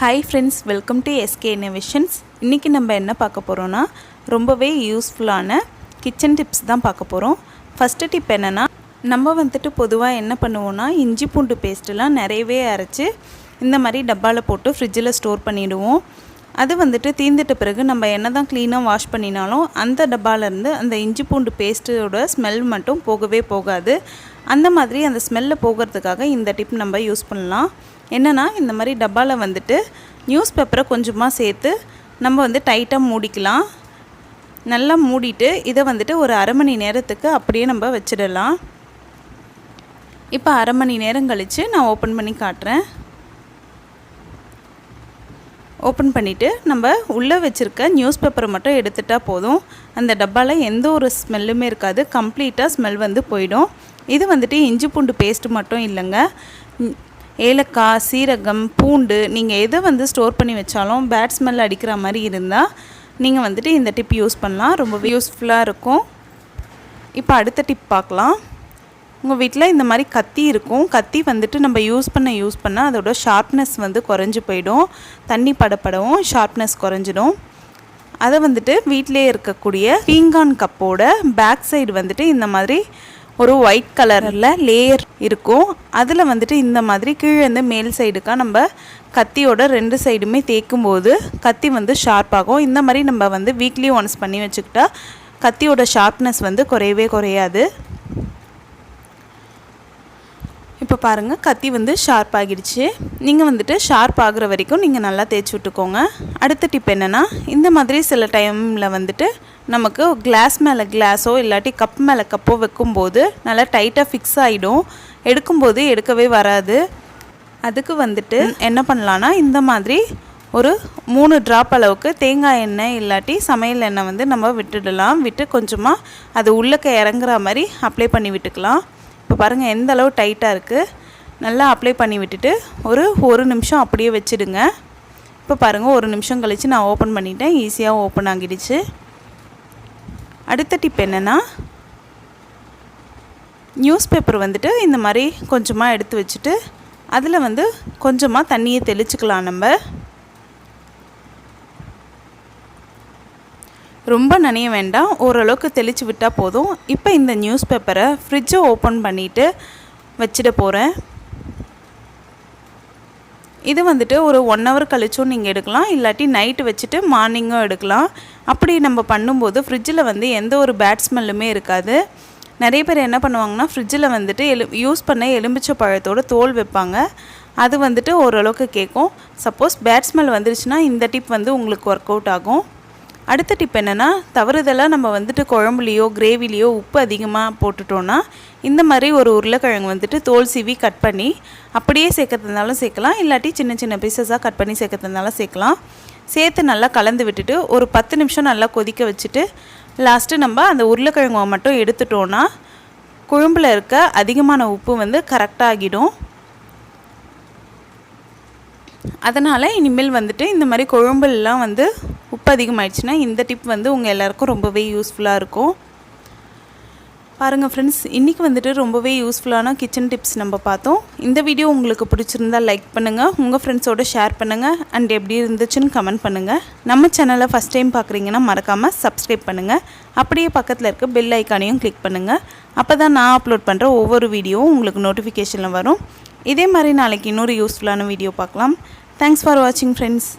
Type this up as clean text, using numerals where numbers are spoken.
Hi friends, welcome to SK Innovations. இன்னைக்கு நம்ம என்ன பார்க்க போறோம்னா ரொம்பவே யூஸ்ஃபுல்லான கிச்சன் டிப்ஸ் தான் பார்க்க போறோம். ஃபர்ஸ்ட் டிப் என்னன்னா நம்ம வந்துட்டு பொதுவா என்ன பண்ணுவோம்னா இஞ்சி பூண்டு பேஸ்ட்லாம் நிறையவே அரைச்சு இந்த மாதிரி டப்பால போட்டு ஃப்ரிட்ஜில் ஸ்டோர் பண்ணிடுவோம். அது வந்துட்டு தீந்துட்ட பிறகு நம்ம என்னதான் க்ளீனாக வாஷ் பண்ணினாலும் அந்த டப்பாலேருந்து அந்த இஞ்சி பூண்டு பேஸ்ட்டோட ஸ்மெல் மட்டும் போகவே போகாது. அந்த மாதிரி அந்த ஸ்மெல்லை போகிறதுக்காக இந்த டிப் நம்ம யூஸ் பண்ணலாம். என்னென்னா இந்த மாதிரி டப்பாவில் வந்துட்டு நியூஸ் பேப்பரை கொஞ்சமாக சேர்த்து நம்ம வந்து டைட்டாக மூடிக்கலாம். நல்லா மூடிட்டு இதை வந்துட்டு ஒரு அரை மணி நேரத்துக்கு அப்படியே நம்ம வச்சிடலாம். இப்போ அரை மணி நேரம் கழித்து நான் ஓப்பன் பண்ணி காட்டுறேன். ஓப்பன் பண்ணிவிட்டு நம்ம உள்ளே வச்சுருக்க நியூஸ் பேப்பரை மட்டும் எடுத்துட்டால் போதும். அந்த டப்பாவில் எந்த ஒரு ஸ்மெல்லுமே இருக்காது. கம்ப்ளீட்டாக ஸ்மெல் வந்து போயிடும். இது வந்துட்டு இஞ்சி பூண்டு பேஸ்ட்டு மட்டும் இல்லைங்க, ஏலக்காய், சீரகம், பூண்டு நீங்கள் எதை வந்து ஸ்டோர் பண்ணி வச்சாலும் பேட் ஸ்மெல் அடிக்கிற மாதிரி இருந்தால் நீங்கள் வந்துட்டு இந்த டிப் யூஸ் பண்ணலாம். ரொம்ப யூஸ்ஃபுல்லாக இருக்கும். இப்போ அடுத்த டிப் பார்க்கலாம். உங்கள் வீட்டில் இந்த மாதிரி கத்தி இருக்கும். கத்தி வந்துட்டு நம்ம யூஸ் பண்ண அதோட ஷார்ப்னஸ் வந்து குறைஞ்சி போயிடும். தண்ணி படப்படவும் ஷார்ப்னஸ் குறைஞ்சிடும். அதை வந்துட்டு வீட்டிலே இருக்கக்கூடிய பீங்கான் கப்போட பேக் சைடு வந்துட்டு இந்த மாதிரி ஒரு ஒயிட் கலரில் லேயர் இருக்கும். அதில் வந்துட்டு இந்த மாதிரி கீழேருந்து மேல் சைடுக்காக நம்ம கத்தியோட ரெண்டு சைடுமே தேய்க்கும்போது கத்தி வந்து ஷார்ப்பாகும். இந்த மாதிரி நம்ம வந்து வீக்லி ஒன்ஸ் பண்ணி வச்சுக்கிட்டா கத்தியோட ஷார்ப்னஸ் வந்து குறையவே குறையாது. இப்போ பாருங்கள், கத்தி வந்து ஷார்ப் ஆகிடுச்சு. நீங்கள் வந்துட்டு ஷார்ப் ஆகிற வரைக்கும் நீங்கள் நல்லா தேய்ச்சி விட்டுக்கோங்க. அடுத்த டிப் என்னென்னா இந்த மாதிரி சில டைமில் வந்துட்டு நமக்கு கிளாஸ் மேலே கிளாஸோ இல்லாட்டி கப் மேலே கப்போ வைக்கும்போது நல்லா டைட்டாக ஃபிக்ஸ் ஆகிடும். எடுக்கும்போது எடுக்கவே வராது. அதுக்கு வந்துட்டு என்ன பண்ணலான்னா இந்த மாதிரி ஒரு 3 ட்ராப் அளவுக்கு தேங்காய் எண்ணெய் இல்லாட்டி சமையல் எண்ணெய் வந்து நம்ம விட்டுடலாம். விட்டு கொஞ்சமாக அது உள்ளக்க இறங்குற மாதிரி அப்ளை பண்ணி விட்டுக்கலாம். இப்போ பாருங்கள் எந்த அளவு டைட்டாக இருக்குது. நல்லா அப்ளை பண்ணி விட்டுட்டு ஒரு நிமிஷம் அப்படியே வச்சுடுங்க. இப்போ பாருங்கள், ஒரு நிமிஷம் கழித்து நான் ஓப்பன் பண்ணிட்டேன். ஈஸியாக ஓப்பன் ஆகிடுச்சு. அடுத்த டிப் என்னென்னா நியூஸ் பேப்பர் வந்துட்டு இந்த மாதிரி கொஞ்சமாக எடுத்து வச்சுட்டு அதில் வந்து கொஞ்சமாக தண்ணியை தெளிச்சுக்கலாம். நம்ம ரொம்ப நனைய வேண்டாம், ஓரளவுக்கு தெளித்து விட்டால் போதும். இப்போ இந்த நியூஸ் பேப்பரை ஃப்ரிட்ஜை ஓப்பன் பண்ணிவிட்டு வச்சிட போகிறேன். இது வந்துட்டு ஒரு 1 ஹவர் கழிச்சும் நீங்கள் எடுக்கலாம், இல்லாட்டி நைட்டு வச்சுட்டு மார்னிங்கும் எடுக்கலாம். அப்படி நம்ம பண்ணும்போது ஃப்ரிட்ஜில் வந்து எந்த ஒரு பேட் ஸ்மெல்லுமே இருக்காது. நிறைய பேர் என்ன பண்ணுவாங்கன்னா ஃப்ரிட்ஜில் வந்துட்டு யூஸ் பண்ண எலுமிச்சை பழத்தோட தோல் வைப்பாங்க. அது வந்துட்டு ஓரளவுக்கு கேட்கும். சப்போஸ் பேட் ஸ்மெல் வந்துருச்சுன்னா இந்த டிப் வந்து உங்களுக்கு ஒர்க் அவுட் ஆகும். அடுத்த டிப் என்னென்னா தவறுதலாக நம்ம வந்துட்டு குழம்புலையோ கிரேவிலையோ உப்பு அதிகமாக போட்டுட்டோன்னா இந்த மாதிரி ஒரு உருளைக்கிழங்கு வந்துட்டு தோல் சீவி கட் பண்ணி அப்படியே சேர்க்கறதுனாலும் சேர்க்கலாம், இல்லாட்டி சின்ன சின்ன பீசஸாக கட் பண்ணி சேர்க்கறதுனாலும் சேர்க்கலாம். சேர்த்து நல்லா கலந்து விட்டுட்டு ஒரு 10 நிமிஷம் நல்லா கொதிக்க வச்சுட்டு லாஸ்ட்டு நம்ம அந்த உருளைக்கிழங்கை மட்டும் எடுத்துட்டோன்னா குழம்புல இருக்க அதிகமான உப்பு வந்து கரெக்டாக ஆகிடும். அதனால் இனிமேல் வந்துட்டு இந்த மாதிரி குழம்புலாம் வந்து உப்பு அதிகமாகிடுச்சுன்னா இந்த டிப் வந்து உங்கள் எல்லாருக்கும் ரொம்பவே யூஸ்ஃபுல்லாக இருக்கும். பாருங்கள் ஃப்ரெண்ட்ஸ், இன்றைக்கி வந்துட்டு ரொம்பவே யூஸ்ஃபுல்லான கிச்சன் டிப்ஸ் நம்ம பார்த்தோம். இந்த வீடியோ உங்களுக்கு பிடிச்சிருந்தால் லைக் பண்ணுங்கள், உங்கள் ஃப்ரெண்ட்ஸோடு ஷேர் பண்ணுங்கள், அண்ட் எப்படி இருந்துச்சுன்னு கமெண்ட் பண்ணுங்கள். நம்ம சேனலை ஃபஸ்ட் டைம் பார்க்குறீங்கன்னா மறக்காமல் சப்ஸ்கிரைப் பண்ணுங்கள். அப்படியே பக்கத்தில் இருக்க பெல் ஐக்கானையும் கிளிக் பண்ணுங்கள். அப்போ தான் நான் அப்லோட் பண்ணுற ஒவ்வொரு வீடியோவும் உங்களுக்கு நோட்டிஃபிகேஷனில் வரும். இதே மாதிரி நாளைக்கு இன்னொரு யூஸ்ஃபுல்லான வீடியோ பார்க்கலாம். தேங்க்ஸ் ஃபார் வாட்சிங் ஃப்ரெண்ட்ஸ்.